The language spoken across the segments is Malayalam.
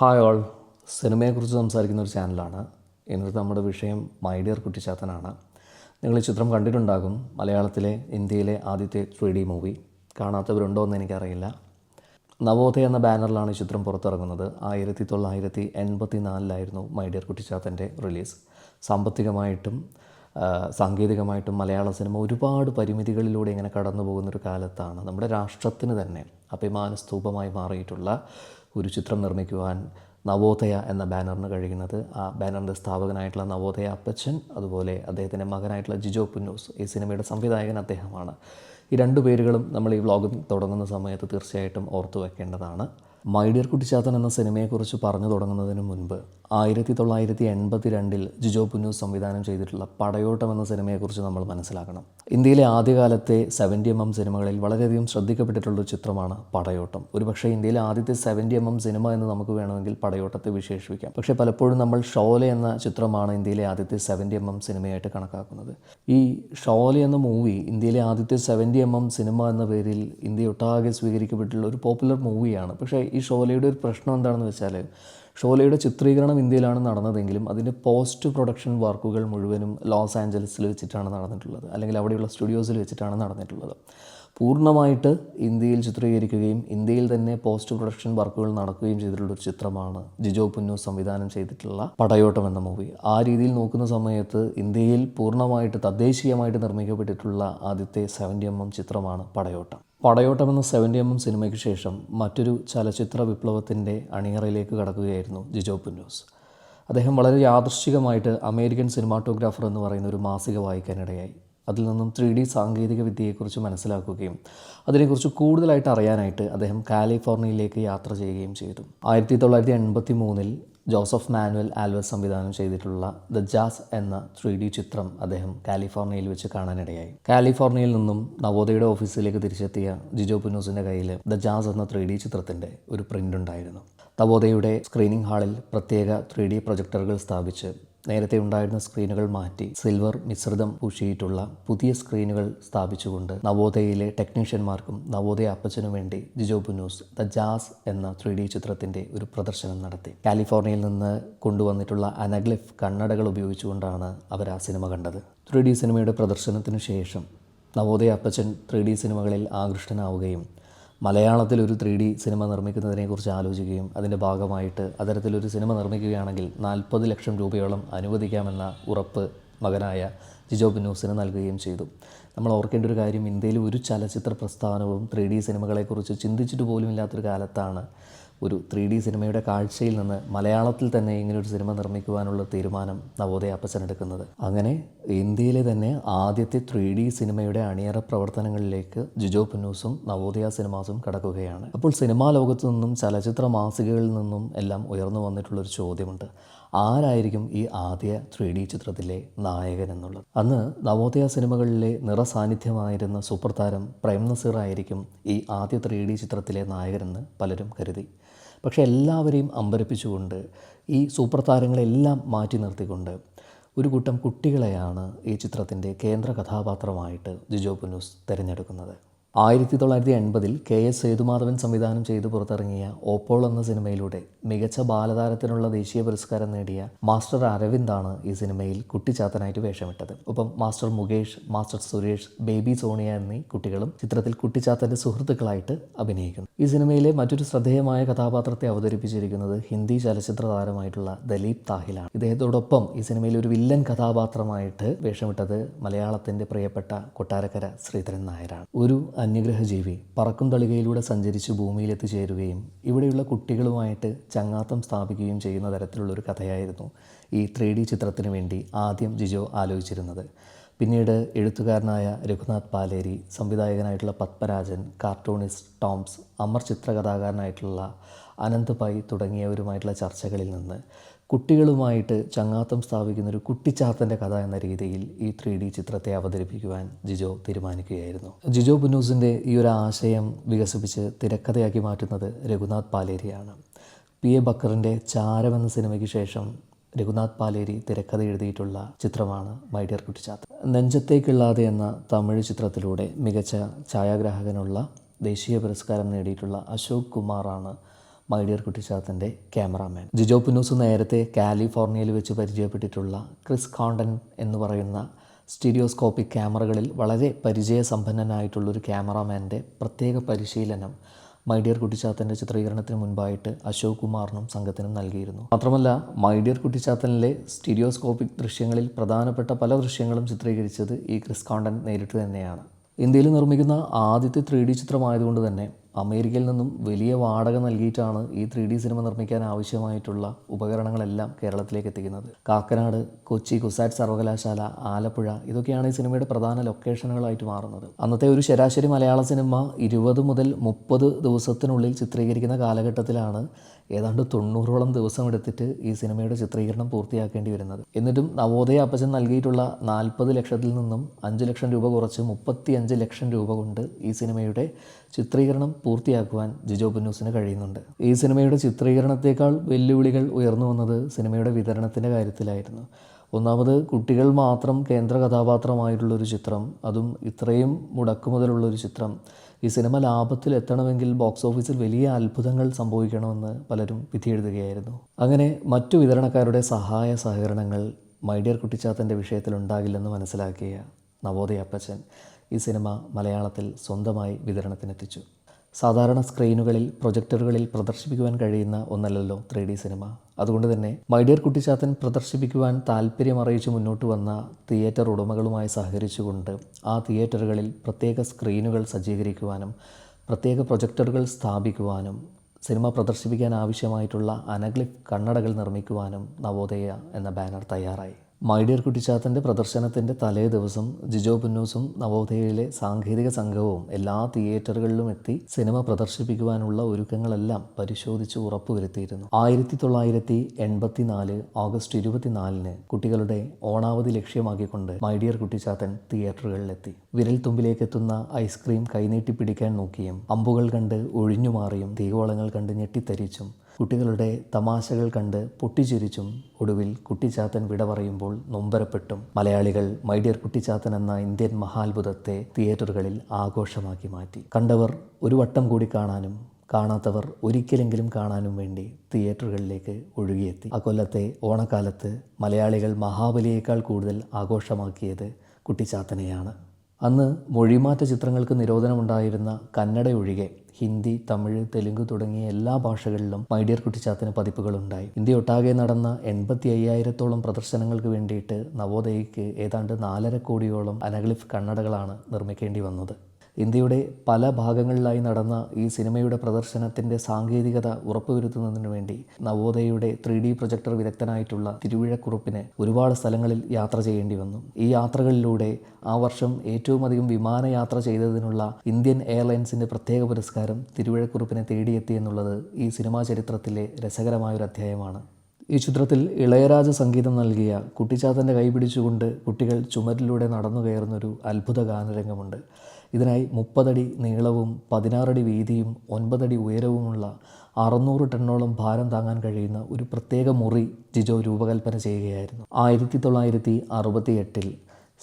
ഹായ് ഓൾ, സിനിമയെക്കുറിച്ച് സംസാരിക്കുന്ന ഒരു ചാനലാണ്. ഇന്നത്തെ നമ്മുടെ വിഷയം മൈ ഡിയർ കുട്ടിച്ചാത്തനാണ്. നിങ്ങൾ ഈ ചിത്രം കണ്ടിട്ടുണ്ടാകും. മലയാളത്തിലെ ഇന്ത്യയിലെ ആദ്യത്തെ 3D മൂവി. കാണാത്തവരുണ്ടോ എന്ന് എനിക്കറിയില്ല. നവോദയ എന്ന ബാനറിലാണ് ഈ ചിത്രം പുറത്തിറങ്ങുന്നത്. 1984 മൈ ഡിയർ കുട്ടിച്ചാത്തൻ്റെ റിലീസ്. സാമ്പത്തികമായിട്ടും സാങ്കേതികമായിട്ടും മലയാള സിനിമ ഒരുപാട് പരിമിതികളിലൂടെ ഇങ്ങനെ കടന്നു പോകുന്നൊരു കാലത്താണ് നമ്മുടെ രാഷ്ട്രത്തിന് തന്നെ അഭിമാന സ്തൂപമായി മാറിയിട്ടുള്ള ഒരു ചിത്രം നിർമ്മിക്കുവാൻ നവോദയ എന്ന ബാനറിന് കഴിയുന്നത്. ആ ബാനറിൻ്റെ സ്ഥാപകനായിട്ടുള്ള നവോദയ അപ്പച്ചൻ, അതുപോലെ അദ്ദേഹത്തിൻ്റെ മകനായിട്ടുള്ള ജിജോ പുന്നൂസ്, ഈ സിനിമയുടെ സംവിധായകൻ അദ്ദേഹമാണ്. ഈ രണ്ട് പേരുകളും നമ്മൾ ഈ വ്ളോഗ് തുടങ്ങുന്ന സമയത്ത് തീർച്ചയായിട്ടും ഓർത്തു വെക്കേണ്ടതാണ്. മൈ ഡിയർ കുട്ടിച്ചാത്തൻ എന്ന സിനിമയെക്കുറിച്ച് പറഞ്ഞു തുടങ്ങുന്നതിന് മുൻപ് 1982 ജിജോ പുന്നൂസ് സംവിധാനം ചെയ്തിട്ടുള്ള പടയോട്ടം എന്ന സിനിമയെക്കുറിച്ച് നമ്മൾ മനസ്സിലാക്കണം. ഇന്ത്യയിലെ ആദ്യകാലത്തെ 70mm സിനിമകളിൽ വളരെയധികം ശ്രദ്ധിക്കപ്പെട്ടിട്ടുള്ളൊരു ചിത്രമാണ് പടയോട്ടം. ഒരുപക്ഷെ ഇന്ത്യയിലെ ആദ്യത്തെ 70mm സിനിമ എന്ന് നമുക്ക് വേണമെങ്കിൽ പടയോട്ടത്തെ വിശേഷിപ്പിക്കാം. പക്ഷേ പലപ്പോഴും നമ്മൾ ഷോലെ എന്ന ചിത്രമാണ് ഇന്ത്യയിലെ ആദ്യത്തെ 70mm സിനിമയായിട്ട് കണക്കാക്കുന്നത്. ഈ ഷോലെ എന്ന മൂവി ഇന്ത്യയിലെ ആദ്യത്തെ 70mm സിനിമ എന്ന പേരിൽ ഇന്ത്യയൊട്ടാകെ സ്വീകരിക്കപ്പെട്ടിട്ടുള്ള ഒരു പോപ്പുലർ മൂവിയാണ്. പക്ഷേ ഈ ഷോലയുടെ ഒരു പ്രശ്നം എന്താണെന്ന് വെച്ചാൽ, ഷോലയുടെ ചിത്രീകരണം ഇന്ത്യയിലാണ് നടന്നതെങ്കിലും അതിൻ്റെ പോസ്റ്റ് പ്രൊഡക്ഷൻ വർക്കുകൾ മുഴുവനും ലോസ് ആഞ്ചലസിൽ വെച്ചിട്ടാണ് നടന്നിട്ടുള്ളത്, അല്ലെങ്കിൽ അവിടെയുള്ള സ്റ്റുഡിയോസിൽ വെച്ചിട്ടാണ് നടന്നിട്ടുള്ളത്. പൂർണ്ണമായിട്ട് ഇന്ത്യയിൽ ചിത്രീകരിക്കുകയും ഇന്ത്യയിൽ തന്നെ പോസ്റ്റ് പ്രൊഡക്ഷൻ വർക്കുകൾ നടക്കുകയും ചെയ്തിട്ടുള്ളൊരു ചിത്രമാണ് ജിജോ പുന്നൂസ് സംവിധാനം ചെയ്തിട്ടുള്ള പടയോട്ടം എന്ന മൂവി. ആ രീതിയിൽ നോക്കുന്ന സമയത്ത് ഇന്ത്യയിൽ പൂർണ്ണമായിട്ട് തദ്ദേശീയമായിട്ട് നിർമ്മിക്കപ്പെട്ടിട്ടുള്ള ആദ്യത്തെ 70mm ചിത്രമാണ് പടയോട്ടം. പടയോട്ടം എന്ന 70mm സിനിമയ്ക്ക് ശേഷം മറ്റൊരു ചലച്ചിത്ര വിപ്ലവത്തിൻ്റെ അണിയറയിലേക്ക് കടക്കുകയായിരുന്നു ജിജോ പുന്നൂസ്. അദ്ദേഹം വളരെ യാദൃശ്ചികമായിട്ട് അമേരിക്കൻ സിനിമാറ്റോഗ്രാഫർ എന്ന് പറയുന്ന ഒരു മാസിക വായിക്കാനിടയായി. അതിൽ നിന്നും 3D സാങ്കേതിക വിദ്യയെക്കുറിച്ച് മനസ്സിലാക്കുകയും അതിനെക്കുറിച്ച് കൂടുതലായിട്ട് അറിയാനായിട്ട് അദ്ദേഹം കാലിഫോർണിയയിലേക്ക് യാത്ര ചെയ്യുകയും ചെയ്തു. 1983 ജോസഫ് മാനുവൽ ആൽവസ് സംവിധാനം ചെയ്തിട്ടുള്ള ദ ജാസ് എന്ന 3D ചിത്രം അദ്ദേഹം കാലിഫോർണിയയിൽ വെച്ച് കാണാനിടയായി. കാലിഫോർണിയയിൽ നിന്നും നവോദയയുടെ ഓഫീസിലേക്ക് തിരിച്ചെത്തിയ ജിജോ പുന്നൂസിൻ്റെ കയ്യിൽ ദ ജാസ് എന്ന 3D ചിത്രത്തിൻ്റെ ഒരു പ്രിൻ്റ് ഉണ്ടായിരുന്നു. നവോദയയുടെ സ്ക്രീനിംഗ് ഹാളിൽ പ്രത്യേക 3D പ്രൊജക്ടറുകൾ സ്ഥാപിച്ച് നേരത്തെ ഉണ്ടായിരുന്ന സ്ക്രീനുകൾ മാറ്റി സിൽവർ മിശ്രിതം പൂശിയിട്ടുള്ള പുതിയ സ്ക്രീനുകൾ സ്ഥാപിച്ചുകൊണ്ട് നവോദയയിലെ ടെക്നീഷ്യന്മാർക്കും നവോദയ അപ്പച്ചനും വേണ്ടി ജിജോ പുന്നൂസ് ദ ജാസ് എന്ന 3D ചിത്രത്തിൻ്റെ ഒരു പ്രദർശനം നടത്തി. കാലിഫോർണിയയിൽ നിന്ന് കൊണ്ടുവന്നിട്ടുള്ള അനഗ്ലിഫ് കണ്ണടകൾ ഉപയോഗിച്ചുകൊണ്ടാണ് അവർ ആ സിനിമ കണ്ടത്. 3D സിനിമയുടെ പ്രദർശനത്തിന് ശേഷം നവോദയ അപ്പച്ചൻ 3D സിനിമകളിൽ ആകൃഷ്ടനാവുകയും മലയാളത്തിൽ ഒരു 3D സിനിമ നിർമ്മിക്കുന്നതിനെക്കുറിച്ച് ആലോചിക്കുകയും അതിൻ്റെ ഭാഗമായിട്ട് അത്തരത്തിലൊരു സിനിമ നിർമ്മിക്കുകയാണെങ്കിൽ 40 ലക്ഷം രൂപയോളം അനുവദിക്കാമെന്ന ഉറപ്പ് മകനായ ജിജോ പുന്നൂസിന് നൽകുകയും ചെയ്തു. നമ്മൾ ഓർക്കേണ്ട ഒരു കാര്യം, ഇന്ത്യയിൽ ഒരു ചലച്ചിത്ര പ്രസ്ഥാനവും 3D സിനിമകളെക്കുറിച്ച് ചിന്തിച്ചിട്ട് പോലും ഇല്ലാത്തൊരു കാലത്താണ് ഒരു 3D സിനിമയുടെ കാഴ്ചയിൽ നിന്ന് മലയാളത്തിൽ തന്നെ ഇങ്ങനൊരു സിനിമ നിർമ്മിക്കുവാനുള്ള തീരുമാനം നവോദയ അപ്പച്ചൻ എടുക്കുന്നത്. അങ്ങനെ ഇന്ത്യയിലെ തന്നെ ആദ്യത്തെ 3D സിനിമയുടെ അണിയറ പ്രവർത്തനങ്ങളിലേക്ക് ജിജോ പുന്നൂസും നവോദയ സിനിമാസും കടക്കുകയാണ്. അപ്പോൾ സിനിമാ ലോകത്തു നിന്നും ചലച്ചിത്ര മാസികകളിൽ നിന്നും എല്ലാം ഉയർന്നു വന്നിട്ടുള്ളൊരു ചോദ്യമുണ്ട്: ആരായിരിക്കും ഈ ആദ്യ 3D ചിത്രത്തിലെ നായകൻ എന്നുള്ളത്. അന്ന് നവോദയ സിനിമകളിലെ നിറസാന്നിധ്യമായിരുന്ന സൂപ്പർ താരം പ്രേം നസീർ ആയിരിക്കും ഈ ആദ്യ 3D ചിത്രത്തിലെ നായകനെന്ന് പലരും കരുതി. പക്ഷേ എല്ലാവരെയും അമ്പരപ്പിച്ചുകൊണ്ട് ഈ സൂപ്പർ താരങ്ങളെല്ലാം മാറ്റി നിർത്തിക്കൊണ്ട് ഒരു കൂട്ടം കുട്ടികളെയാണ് ഈ ചിത്രത്തിൻ്റെ കേന്ദ്ര കഥാപാത്രമായിട്ട് ജിജോ പുന്നൂസ് തിരഞ്ഞെടുക്കുന്നത്. 1980 KS സേതുമാധവൻ സംവിധാനം ചെയ്ത് പുറത്തിറങ്ങിയ ഓപ്പോൾ എന്ന സിനിമയിലൂടെ മികച്ച ബാലതാരത്തിനുള്ള ദേശീയ പുരസ്കാരം നേടിയ മാസ്റ്റർ അരവിന്ദാണ് ഈ സിനിമയിൽ കുട്ടിച്ചാത്തനായിട്ട് വേഷമിട്ടത്. ഒപ്പം master Mukesh, master Suresh, baby Sonia എന്നീ കുട്ടികളും ചിത്രത്തിൽ കുട്ടിച്ചാത്തൻ്റെ സുഹൃത്തുക്കളായിട്ട് അഭിനയിക്കുന്നു. ഈ സിനിമയിലെ മറ്റൊരു ശ്രദ്ധേയമായ കഥാപാത്രത്തെ അവതരിപ്പിച്ചിരിക്കുന്നത് ഹിന്ദി ചലച്ചിത്ര താരമായിട്ടുള്ള ദലീപ് താഹിലാണ്. ഇദ്ദേഹത്തോടൊപ്പം ഈ സിനിമയിൽ ഒരു വില്ലൻ കഥാപാത്രമായിട്ട് വേഷമിട്ടത് മലയാളത്തിൻ്റെ പ്രിയപ്പെട്ട കൊട്ടാരക്കര ശ്രീധരൻ നായരാണ്. ഒരു അന്യഗ്രഹജീവി പറക്കും തളികയിലൂടെ സഞ്ചരിച്ച് ഭൂമിയിലെത്തിച്ചേരുകയും ഇവിടെയുള്ള കുട്ടികളുമായിട്ട് ചങ്ങാത്തം സ്ഥാപിക്കുകയും ചെയ്യുന്ന തരത്തിലുള്ളൊരു കഥയായിരുന്നു ഈ 3D ചിത്രത്തിന് വേണ്ടി ആദ്യം ജിജോ ആലോചിച്ചിരുന്നത്. പിന്നീട് എഴുത്തുകാരനായ രഘുനാഥ് പാലേരി, സംവിധായകനായിട്ടുള്ള പത്മരാജൻ, കാർട്ടൂണിസ്റ്റ് ടോംസ്, അമർ ചിത്രകഥാകാരനായിട്ടുള്ള അനന്ത് പൈ തുടങ്ങിയവരുമായിട്ടുള്ള ചർച്ചകളിൽ നിന്ന് കുട്ടികളുമായിട്ട് ചങ്ങാത്തം സ്ഥാപിക്കുന്നൊരു കുട്ടിച്ചാത്തൻ്റെ കഥ എന്ന രീതിയിൽ ഈ 3D ചിത്രത്തെ അവതരിപ്പിക്കുവാൻ ജിജോ തീരുമാനിക്കുകയായിരുന്നു. ജിജോ പുന്നൂസിൻ്റെ ഈ ഒരു ആശയം വികസിപ്പിച്ച് തിരക്കഥയാക്കി മാറ്റുന്നത് രഘുനാഥ് പാലേരിയാണ്. PA ബക്കറിൻ്റെ ചാരം എന്ന സിനിമയ്ക്ക് ശേഷം രഘുനാഥ് പാലേരി തിരക്കഥ എഴുതിയിട്ടുള്ള ചിത്രമാണ് മൈ ഡിയർ കുട്ടിച്ചാത്തൻ. നെഞ്ചത്തേക്കുള്ളാതെ എന്ന തമിഴ് ചിത്രത്തിലൂടെ മികച്ച ഛായാഗ്രാഹകനുള്ള ദേശീയ പുരസ്കാരം നേടിയിട്ടുള്ള അശോക് കുമാറാണ് മൈ ഡിയർ കുട്ടിച്ചാത്തൻ്റെ ക്യാമറാമാൻ. ജിജോ പുന്നൂസ് നേരത്തെ കാലിഫോർണിയയിൽ വെച്ച് പരിചയപ്പെട്ടിട്ടുള്ള ക്രിസ് കോണ്ടൻ എന്ന് പറയുന്ന സ്റ്റീരിയോസ്കോപ്പിക് ക്യാമറകളിൽ വളരെ പരിചയസമ്പന്നനായിട്ടുള്ളൊരു ക്യാമറാമാൻ്റെ പ്രത്യേക പരിശീലനം മൈ ഡിയർ കുട്ടിച്ചാത്തൻ്റെ ചിത്രീകരണത്തിന് മുൻപായിട്ട് അശോക് കുമാറിനും സംഘത്തിനും നൽകിയിരുന്നു. മാത്രമല്ല മൈ ഡിയർ കുട്ടിച്ചാത്തനിലെ സ്റ്റീരിയോസ്കോപ്പിക് ദൃശ്യങ്ങളിൽ പ്രധാനപ്പെട്ട പല ദൃശ്യങ്ങളും ചിത്രീകരിച്ചത് ഈ ക്രിസ് കോണ്ടൻ നേരിട്ട് തന്നെയാണ്. ഇന്ത്യയിൽ നിർമ്മിക്കുന്ന ആദ്യത്തെ 3D ചിത്രമായതുകൊണ്ട് തന്നെ അമേരിക്കയിൽ നിന്നും വലിയ വാടക നൽകിയിട്ടാണ് ഈ 3D സിനിമ നിർമ്മിക്കാൻ ആവശ്യമായിട്ടുള്ള ഉപകരണങ്ങളെല്ലാം കേരളത്തിലേക്ക് എത്തിക്കുന്നത്. കാക്കനാട്, കൊച്ചി കുസാറ്റ് സർവകലാശാല, ആലപ്പുഴ ഇതൊക്കെയാണ് ഈ സിനിമയുടെ പ്രധാന ലൊക്കേഷനുകളായിട്ട് മാറുന്നത്. അന്നത്തെ ഒരു ശരാശരി മലയാള സിനിമ 20 മുതൽ 30 ദിവസത്തിനുള്ളിൽ ചിത്രീകരിക്കുന്ന കാലഘട്ടത്തിലാണ് ഏതാണ്ട് 90ഓളം ദിവസം എടുത്തിട്ട് ഈ സിനിമയുടെ ചിത്രീകരണം പൂർത്തിയാക്കേണ്ടി വരുന്നത്. എന്നിട്ടും നവോദയ അപ്പച്ചൻ നൽകിയിട്ടുള്ള 40 ലക്ഷത്തിൽ നിന്നും 5 ലക്ഷം രൂപ കുറച്ച് 35 ലക്ഷം രൂപ കൊണ്ട് ഈ സിനിമയുടെ ചിത്രീകരണം പൂർത്തിയാക്കുവാൻ ജിജോ പുന്നൂസിന് കഴിയുന്നുണ്ട്. ഈ സിനിമയുടെ ചിത്രീകരണത്തേക്കാൾ വെല്ലുവിളികൾ ഉയർന്നു വന്നത് സിനിമയുടെ വിതരണത്തിൻ്റെ കാര്യത്തിലായിരുന്നു. ഒന്നാമത് കുട്ടികൾ മാത്രം കേന്ദ്ര കഥാപാത്രമായിട്ടുള്ളൊരു ചിത്രം, അതും ഇത്രയും മുടക്കുമുതലുള്ളൊരു ചിത്രം, ഈ സിനിമ ലാഭത്തിൽ എത്തണമെങ്കിൽ ബോക്സ് ഓഫീസിൽ വലിയ അത്ഭുതങ്ങൾ സംഭവിക്കണമെന്ന് പലരും വിധിയെഴുതുകയായിരുന്നു. അങ്ങനെ മറ്റു വിതരണക്കാരുടെ സഹായ സഹകരണങ്ങൾ മൈ ഡിയർ കുട്ടിച്ചാത്തൻ്റെ വിഷയത്തിലുണ്ടാകില്ലെന്ന് മനസ്സിലാക്കിയ നവോദയ അപ്പച്ചൻ ഈ സിനിമ മലയാളത്തിൽ സ്വന്തമായി വിതരണത്തിനെത്തിച്ചു. സാധാരണ സ്ക്രീനുകളിൽ, പ്രൊജക്ടറുകളിൽ പ്രദർശിപ്പിക്കുവാൻ കഴിയുന്ന ഒന്നല്ലല്ലോ 3D സിനിമ. അതുകൊണ്ട് തന്നെ മൈ ഡിയർ കുട്ടിച്ചാത്തൻ പ്രദർശിപ്പിക്കുവാൻ താല്പര്യം അറിയിച്ച് മുന്നോട്ട് വന്ന തിയേറ്റർ ഉടമകളുമായി സഹകരിച്ചുകൊണ്ട് ആ തിയേറ്ററുകളിൽ പ്രത്യേക സ്ക്രീനുകൾ സജ്ജീകരിക്കുവാനും പ്രത്യേക പ്രൊജക്ടറുകൾ സ്ഥാപിക്കുവാനും സിനിമ പ്രദർശിപ്പിക്കാൻ ആവശ്യമായിട്ടുള്ള അനഗ്ലിഫ് കണ്ണടകൾ നിർമ്മിക്കുവാനും നവോദയ എന്ന ബാനർ തയ്യാറായി. മൈ ഡിയർ കുട്ടിച്ചാത്തൻ്റെ പ്രദർശനത്തിൻ്റെ തലേ ദിവസം ജിജോ പുന്നൂസും നവോദയയിലെ സാങ്കേതിക സംഘവും എല്ലാ തിയേറ്ററുകളിലും എത്തി സിനിമ പ്രദർശിപ്പിക്കുവാനുള്ള ഒരുക്കങ്ങളെല്ലാം പരിശോധിച്ച് ഉറപ്പുവരുത്തിയിരുന്നു. 1984 ഓഗസ്റ്റ് 24 കുട്ടികളുടെ ഓണാവധി ലക്ഷ്യമാക്കിക്കൊണ്ട് മൈ ഡിയർ കുട്ടിച്ചാത്തൻ തിയേറ്ററുകളിലെത്തി. വിരൽ തുമ്പിലേക്കെത്തുന്ന ഐസ്ക്രീം കൈനീട്ടി പിടിക്കാൻ നോക്കിയും, അമ്പുകൾ കണ്ട് ഒഴിഞ്ഞുമാറിയും, തീകോളങ്ങൾ കണ്ട് ഞെട്ടിത്തരിച്ചും, കുട്ടികളുടെ തമാശകൾ കണ്ട് പൊട്ടിച്ചിരിച്ചും, ഒടുവിൽ കുട്ടിച്ചാത്തൻ വിട പറയുമ്പോൾ നൊമ്പരപ്പെട്ടും മലയാളികൾ മൈ ഡിയർ കുട്ടിച്ചാത്തൻ എന്ന ഇന്ത്യൻ മഹാത്ഭുതത്തെ തിയേറ്ററുകളിൽ ആഘോഷമാക്കി മാറ്റി. കണ്ടവർ ഒരു വട്ടം കൂടി കാണാനും കാണാത്തവർ ഒരിക്കലെങ്കിലും കാണാനും വേണ്ടി തിയേറ്ററുകളിലേക്ക് ഒഴുകിയെത്തി. ആ കൊല്ലത്തെ ഓണക്കാലത്ത് മലയാളികൾ മഹാബലിയേക്കാൾ കൂടുതൽ ആഘോഷമാക്കിയത് കുട്ടിച്ചാത്തനെയാണ്. അന്ന് മൊഴിമാറ്റ ചിത്രങ്ങൾക്ക് നിരോധനമുണ്ടായിരുന്ന കന്നഡ ഒഴികെ ഹിന്ദി, തമിഴ്, തെലുങ്ക് തുടങ്ങിയ എല്ലാ ഭാഷകളിലും മൈ ഡിയർ കുട്ടിച്ചാത്തന് പതിപ്പുകളുണ്ടായി. ഇന്ത്യയൊട്ടാകെ നടന്ന 85,000-ഓളം പ്രദർശനങ്ങൾക്ക് വേണ്ടിയിട്ട് നവോദയയ്ക്ക് ഏതാണ്ട് 4.5 കോടിയോളം അനഗ്ലിഫ് കണ്ണടകളാണ് നിർമ്മിക്കേണ്ടി വന്നത്. ഇന്ത്യയുടെ പല ഭാഗങ്ങളിലായി നടന്ന ഈ സിനിമയുടെ പ്രദർശനത്തിൻ്റെ സാങ്കേതികത ഉറപ്പുവരുത്തുന്നതിന് വേണ്ടി നവോദയയുടെ 3D പ്രൊജക്ടർ വിദഗ്ധനായിട്ടുള്ള തിരുവിഴക്കുറുപ്പിന് ഒരുപാട് സ്ഥലങ്ങളിൽ യാത്ര ചെയ്യേണ്ടി വന്നു. ഈ യാത്രകളിലൂടെ ആ വർഷം ഏറ്റവും അധികം വിമാനയാത്ര ചെയ്തതിനുള്ള ഇന്ത്യൻ എയർലൈൻസിൻ്റെ പ്രത്യേക പുരസ്കാരം തിരുവിഴക്കുറുപ്പിനെ തേടിയെത്തി എന്നുള്ളത് ഈ സിനിമാ ചരിത്രത്തിലെ രസകരമായൊരു അധ്യായമാണ്. ഈ ചിത്രത്തിൽ ഇളയരാജ സംഗീതം നൽകിയ കുട്ടിച്ചാത്തൻ്റെ കൈ പിടിച്ചുകൊണ്ട് കുട്ടികൾ ചുമരിലൂടെ നടന്നു കയറുന്നൊരു അത്ഭുത ഗാനരംഗമുണ്ട്. ഇതിനായി 30 അടി നീളവും 16 അടി വീതിയും 9 അടി ഉയരവുമുള്ള 600 ടണ്ണോളം ഭാരം താങ്ങാൻ കഴിയുന്ന ഒരു പ്രത്യേക മുറി ജിജോ രൂപകൽപ്പന ചെയ്യുകയായിരുന്നു. 1968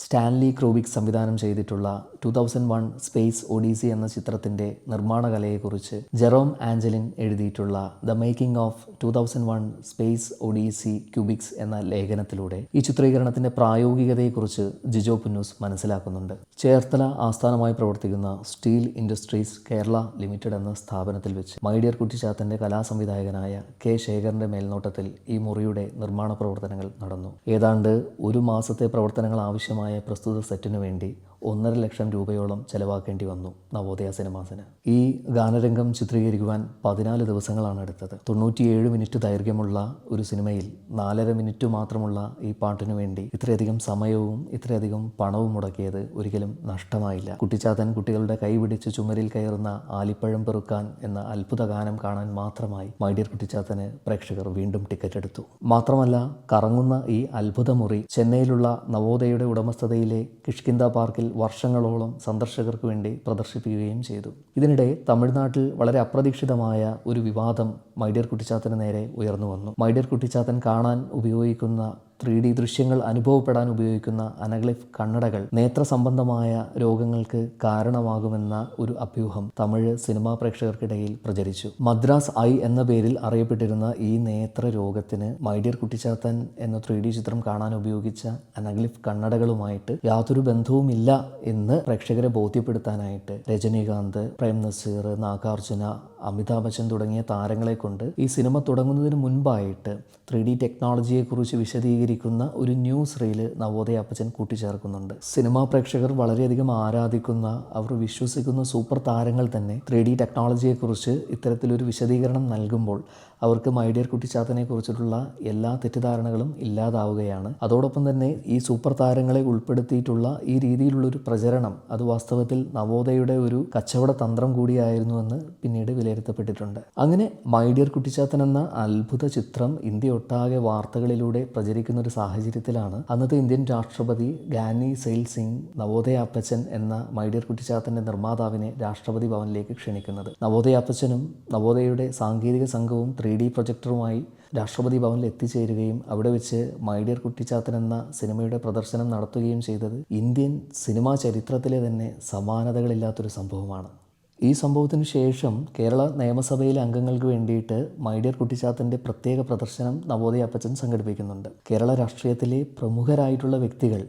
സ്റ്റാൻലി ക്രോബിക് സംവിധാനം ചെയ്തിട്ടുള്ള 2001 സ്പേസ് ഒഡീസി എന്ന ചിത്രത്തിൻ്റെ നിർമ്മാണ കലയെക്കുറിച്ച് ജെറോം ആഞ്ചലിൻ എഴുതിയിട്ടുള്ള the making of 2001 space odyssey ക്യൂബിക്സ് എന്ന ലേഖനത്തിലൂടെ ഈ ചിത്രീകരണത്തിൻ്റെ പ്രായോഗികതയെക്കുറിച്ച് ജിജോ പുന്നൂസ് മനസ്സിലാക്കുന്നുണ്ട്. ചേർത്തല ആസ്ഥാനമായി പ്രവർത്തിക്കുന്ന സ്റ്റീൽ ഇൻഡസ്ട്രീസ് കേരള ലിമിറ്റഡ് എന്ന സ്ഥാപനത്തിൽ വെച്ച് മൈ ഡിയർ കുട്ടിച്ചാത്തൻ്റെ കലാസംവിധായകനായ കെ ശേഖറിൻ്റെ മേൽനോട്ടത്തിൽ ഈ മുറിയുടെ നിർമ്മാണ പ്രവർത്തനങ്ങൾ നടന്നു. ഏതാണ്ട് ഒരു മാസത്തെ പ്രവർത്തനങ്ങൾ ആവശ്യമായ പ്രസ്തുത സെറ്റിനു വേണ്ടി 1.5 ലക്ഷം രൂപയോളം ചെലവാക്കേണ്ടി വന്നു നവോദയ സിനിമാസിന്. ഈ ഗാനരംഗം ചിത്രീകരിക്കുവാൻ 14 ദിവസങ്ങളാണ് എടുത്തത്. 97 മിനിറ്റ് ദൈർഘ്യമുള്ള ഒരു സിനിമയിൽ 4.5 മിനിറ്റ് മാത്രമുള്ള ഈ പാട്ടിനു വേണ്ടി ഇത്രയധികം സമയവും ഇത്രയധികം പണവും മുടക്കിയത് ഒരിക്കലും നഷ്ടമായില്ല. കുട്ടിച്ചാത്തൻ കുട്ടികളുടെ കൈ പിടിച്ച് ചുമരിൽ കയറുന്ന ആലിപ്പഴം പെറുക്കാൻ എന്ന അത്ഭുത ഗാനം കാണാൻ മാത്രമായി മൈ ഡിയർ കുട്ടിച്ചാത്തന് പ്രേക്ഷകർ വീണ്ടും ടിക്കറ്റ് എടുത്തു. മാത്രമല്ല, കറങ്ങുന്ന ഈ അത്ഭുത മുറി ചെന്നൈയിലുള്ള നവോദയയുടെ ഉടമസ്ഥതയിലെ കിഷ്കിന്ദ പാർക്കിൽ വർഷങ്ങളോളം സന്ദർശകർക്ക് വേണ്ടി പ്രദർശിപ്പിക്കുകയും ചെയ്തു. ഇതിനിടെ തമിഴ്നാട്ടിൽ വളരെ അപ്രതീക്ഷിതമായ ഒരു വിവാദം മൈ ഡിയർ കുട്ടിച്ചാത്തന് നേരെ ഉയർന്നു വന്നു. മൈ ഡിയർ കുട്ടിച്ചാത്തൻ കാണാൻ ഉപയോഗിക്കുന്ന 3D ദൃശ്യങ്ങൾ അനുഭവപ്പെടാൻ ഉപയോഗിക്കുന്ന അനഗ്ലിഫ് കണ്ണടകൾ നേത്ര സംബന്ധമായ രോഗങ്ങൾക്ക് കാരണമാകുമെന്ന ഒരു അഭ്യൂഹം തമിഴ് സിനിമാ പ്രേക്ഷകർക്കിടയിൽ പ്രചരിച്ചു. മദ്രാസ് ഐ എന്ന പേരിൽ അറിയപ്പെട്ടിരുന്ന ഈ നേത്ര രോഗത്തിന് മൈ ഡിയർ കുട്ടിച്ചാത്തൻ എന്ന 3D ചിത്രം കാണാൻ ഉപയോഗിച്ച അനഗ്ലിഫ് കണ്ണടകളുമായിട്ട് യാതൊരു ബന്ധവുമില്ല എന്ന് പ്രേക്ഷകരെ ബോധ്യപ്പെടുത്താനായിട്ട് രജനീകാന്ത്, പ്രേം നസീർ, നാഗാർജുന, അമിതാഭ് ബച്ചൻ തുടങ്ങിയ താരങ്ങളെ കൊണ്ട് ഈ സിനിമ തുടങ്ങുന്നതിന് മുൻപായിട്ട് 3D ടെക്നോളജിയെക്കുറിച്ച് വിശദീകരിക്കുന്ന ഒരു ന്യൂസ് റീല് നവോദയ അപ്പച്ചൻ കൂട്ടിച്ചേർക്കുന്നുണ്ട്. സിനിമാ പ്രേക്ഷകർ വളരെയധികം ആരാധിക്കുന്ന, അവർ വിശ്വസിക്കുന്ന സൂപ്പർ താരങ്ങൾ തന്നെ 3D ടെക്നോളജിയെക്കുറിച്ച് ഇത്തരത്തിലൊരു വിശദീകരണം നൽകുമ്പോൾ അവർക്ക് മൈ ഡിയർ കുട്ടിച്ചാത്തനെ കുറിച്ചിട്ടുള്ള എല്ലാ തെറ്റിദ്ധാരണകളും ഇല്ലാതാവുകയാണ്. അതോടൊപ്പം തന്നെ ഈ സൂപ്പർ താരങ്ങളെ ഉൾപ്പെടുത്തിയിട്ടുള്ള ഈ രീതിയിലുള്ളൊരു പ്രചരണം അത് വാസ്തവത്തിൽ നവോദയയുടെ ഒരു കച്ചവട തന്ത്രം കൂടിയായിരുന്നുവെന്ന് പിന്നീട് വിലയിരുത്തപ്പെട്ടിട്ടുണ്ട്. അങ്ങനെ മൈ ഡിയർ കുട്ടിച്ചാത്തൻ എന്ന അത്ഭുത ചിത്രം ഇന്ത്യ ഒട്ടാകെ വാർത്തകളിലൂടെ പ്രചരിക്കുന്ന ഒരു സാഹചര്യത്തിലാണ് അന്നത്തെ ഇന്ത്യൻ രാഷ്ട്രപതി ഗാനി സെയിൽ സിംഗ് നവോദയ അപ്പച്ചൻ എന്ന മൈ ഡിയർ കുട്ടിച്ചാത്തൻ്റെ നിർമ്മാതാവിനെ രാഷ്ട്രപതി ഭവനിലേക്ക് ക്ഷണിക്കുന്നത്. നവോദയ അപ്പച്ചനും നവോദയയുടെ സാങ്കേതിക സംഘവും 3D പ്രൊജക്ടറുമായി രാഷ്ട്രപതി ഭവനിൽ എത്തിച്ചേരുകയും അവിടെ വെച്ച് മൈ ഡിയർ കുട്ടിച്ചാത്തൻ എന്ന സിനിമയുടെ പ്രദർശനം നടത്തുകയും ചെയ്തത് ഇന്ത്യൻ സിനിമാ ചരിത്രത്തിലെ തന്നെ സമാനതകളില്ലാത്തൊരു സംഭവമാണ്. ഈ സംഭവത്തിന് ശേഷം കേരള നിയമസഭയിലെ അംഗങ്ങൾക്ക് വേണ്ടിയിട്ട് മൈ ഡിയർ കുട്ടിച്ചാത്തൻ്റെ പ്രത്യേക പ്രദർശനം നവോദയ അപ്പച്ചൻ സംഘടിപ്പിക്കുന്നുണ്ട്. കേരള രാഷ്ട്രീയത്തിലെ പ്രമുഖരായിട്ടുള്ള വ്യക്തികൾ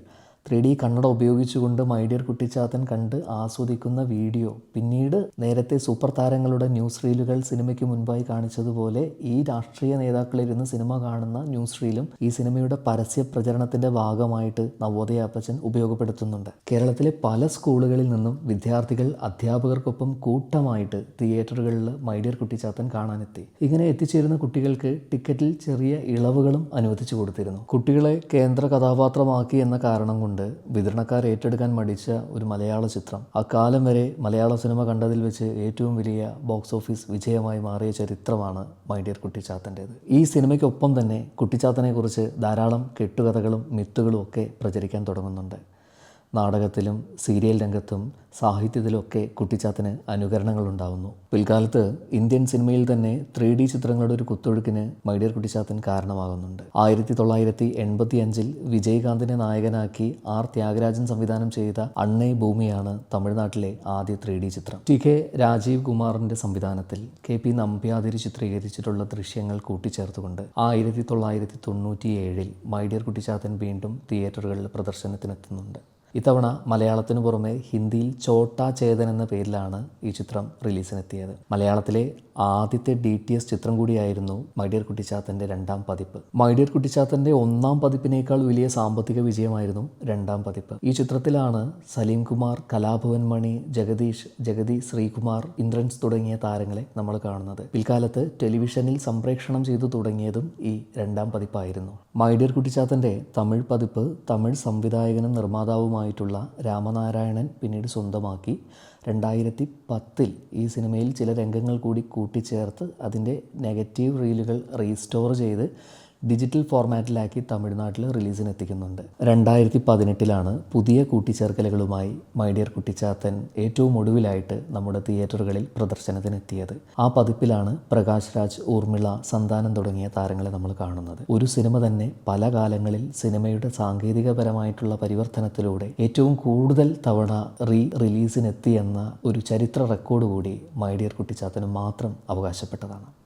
3D കണ്ണട ഉപയോഗിച്ചുകൊണ്ട് മൈ ഡിയർ കുട്ടിച്ചാത്തൻ കണ്ട് ആസ്വദിക്കുന്ന വീഡിയോ പിന്നീട് നേരത്തെ സൂപ്പർ താരങ്ങളുടെ ന്യൂസ് റീലുകൾ സിനിമയ്ക്ക് മുൻപായി കാണിച്ചതുപോലെ ഈ രാഷ്ട്രീയ നേതാക്കളിരുന്ന് സിനിമ കാണുന്ന ന്യൂസ് റീലും ഈ സിനിമയുടെ പരസ്യ പ്രചരണത്തിൻ്റെ ഭാഗമായിട്ട് നവോദയ അപ്പച്ചൻ ഉപയോഗപ്പെടുത്തുന്നുണ്ട്. കേരളത്തിലെ പല സ്കൂളുകളിൽ നിന്നും വിദ്യാർത്ഥികൾ അധ്യാപകർക്കൊപ്പം കൂട്ടമായിട്ട് തിയേറ്ററുകളിൽ മൈ ഡിയർ കുട്ടിച്ചാത്തൻ കാണാനെത്തി. ഇങ്ങനെ എത്തിച്ചേരുന്ന കുട്ടികൾക്ക് ടിക്കറ്റിൽ ചെറിയ ഇളവുകളും അനുവദിച്ചു കൊടുത്തിരുന്നു. കുട്ടികളെ കേന്ദ്ര കഥാപാത്രമാക്കി എന്ന കാരണം കൊണ്ട് വിതരണക്കാർ ഏറ്റെടുക്കാൻ മടിച്ച ഒരു മലയാള ചിത്രം അക്കാലം വരെ മലയാള സിനിമ കണ്ടതിൽ വെച്ച് ഏറ്റവും വലിയ ബോക്സ് ഓഫീസ് വിജയമായി മാറിയ ചരിത്രമാണ് മൈ ഡിയർ കുട്ടിച്ചാത്തൻ്റേത്. ഈ സിനിമയ്ക്കൊപ്പം തന്നെ കുട്ടിച്ചാത്തനെക്കുറിച്ച് ധാരാളം കെട്ടുകഥകളും മിത്തുകളും ഒക്കെ പ്രചരിക്കാൻ തുടങ്ങുന്നുണ്ട്. നാടകത്തിലും സീരിയൽ രംഗത്തും സാഹിത്യത്തിലുമൊക്കെ കുട്ടിച്ചാത്തന് അനുകരണങ്ങളുണ്ടാവുന്നു. പിൽക്കാലത്ത് ഇന്ത്യൻ സിനിമയിൽ തന്നെ 3D ചിത്രങ്ങളുടെ ഒരു കുത്തൊഴുക്കിന് മൈ ഡിയർ കുട്ടിച്ചാത്തൻ കാരണമാകുന്നുണ്ട്. 1985 വിജയകാന്തിനെ നായകനാക്കി ആർ ത്യാഗരാജൻ സംവിധാനം ചെയ്ത അണ്ണേ ഭൂമിയാണ് തമിഴ്നാട്ടിലെ ആദ്യ 3D ചിത്രം. TK രാജീവ് കുമാറിൻ്റെ സംവിധാനത്തിൽ KP നമ്പ്യാതിരി ചിത്രീകരിച്ചിട്ടുള്ള ദൃശ്യങ്ങൾ കൂട്ടിച്ചേർത്തുകൊണ്ട് 1997 മൈ ഡിയർ കുട്ടിച്ചാത്തൻ വീണ്ടും തിയേറ്ററുകളിൽ പ്രദർശനത്തിനെത്തുന്നുണ്ട്. ഇത്തവണ മലയാളത്തിനു പുറമെ ഹിന്ദിയിൽ ചോട്ടാ ചേതൻ എന്ന പേരിലാണ് ഈ ചിത്രം റിലീസിനെത്തിയത്. മലയാളത്തിലെ ആദ്യത്തെ DTS ചിത്രം കൂടിയായിരുന്നു മൈ ഡിയർ കുട്ടിച്ചാത്തൻ്റെ രണ്ടാം പതിപ്പ്. മൈ ഡിയർ കുട്ടിച്ചാത്തൻ്റെ ഒന്നാം പതിപ്പിനേക്കാൾ വലിയ സാമ്പത്തിക വിജയമായിരുന്നു രണ്ടാം പതിപ്പ്. ഈ ചിത്രത്തിലാണ് സലീം കുമാർ, കലാഭവൻ മണി, ജഗതി ശ്രീകുമാർ, ഇന്ദ്രൻസ് തുടങ്ങിയ താരങ്ങളെ നമ്മൾ കാണുന്നത്. പിൽക്കാലത്ത് ടെലിവിഷനിൽ സംപ്രേഷണം ചെയ്തു തുടങ്ങിയതും ഈ രണ്ടാം പതിപ്പായിരുന്നു. മൈ ഡിയർ കുട്ടിച്ചാത്തൻ്റെ തമിഴ് പതിപ്പ് തമിഴ് സംവിധായകനും നിർമ്മാതാവുമായിട്ടുള്ള രാമനാരായണൻ പിന്നീട് സ്വന്തമാക്കി. 2010 ഈ സിനിമയിൽ ചില രംഗങ്ങൾ കൂടി കൂട്ടിച്ചേർത്ത് അതിൻ്റെ നെഗറ്റീവ് റീലുകൾ റീസ്റ്റോർ ചെയ്ത് ഡിജിറ്റൽ ഫോർമാറ്റിലാക്കി തമിഴ്നാട്ടിൽ റിലീസിനെത്തിക്കുന്നുണ്ട്. 2018 പുതിയ കൂട്ടിച്ചേർക്കലുകളുമായി മൈ ഡിയർ കുട്ടിച്ചാത്തൻ ഏറ്റവും ഒടുവിലായിട്ട് നമ്മുടെ തിയേറ്ററുകളിൽ പ്രദർശനത്തിനെത്തിയത്. ആ പതിപ്പിലാണ് പ്രകാശ് രാജ്, ഊർമിള, സന്താനം തുടങ്ങിയ താരങ്ങളെ നമ്മൾ കാണുന്നത്. ഒരു സിനിമ തന്നെ പല കാലങ്ങളിൽ സിനിമയുടെ സാങ്കേതികപരമായിട്ടുള്ള പരിവർത്തനത്തിലൂടെ ഏറ്റവും കൂടുതൽ തവണ റിലീസിനെത്തി എന്ന ഒരു ചരിത്ര റെക്കോർഡ് കൂടി മൈ ഡിയർ കുട്ടിച്ചാത്തന് മാത്രം അവകാശപ്പെട്ടതാണ്.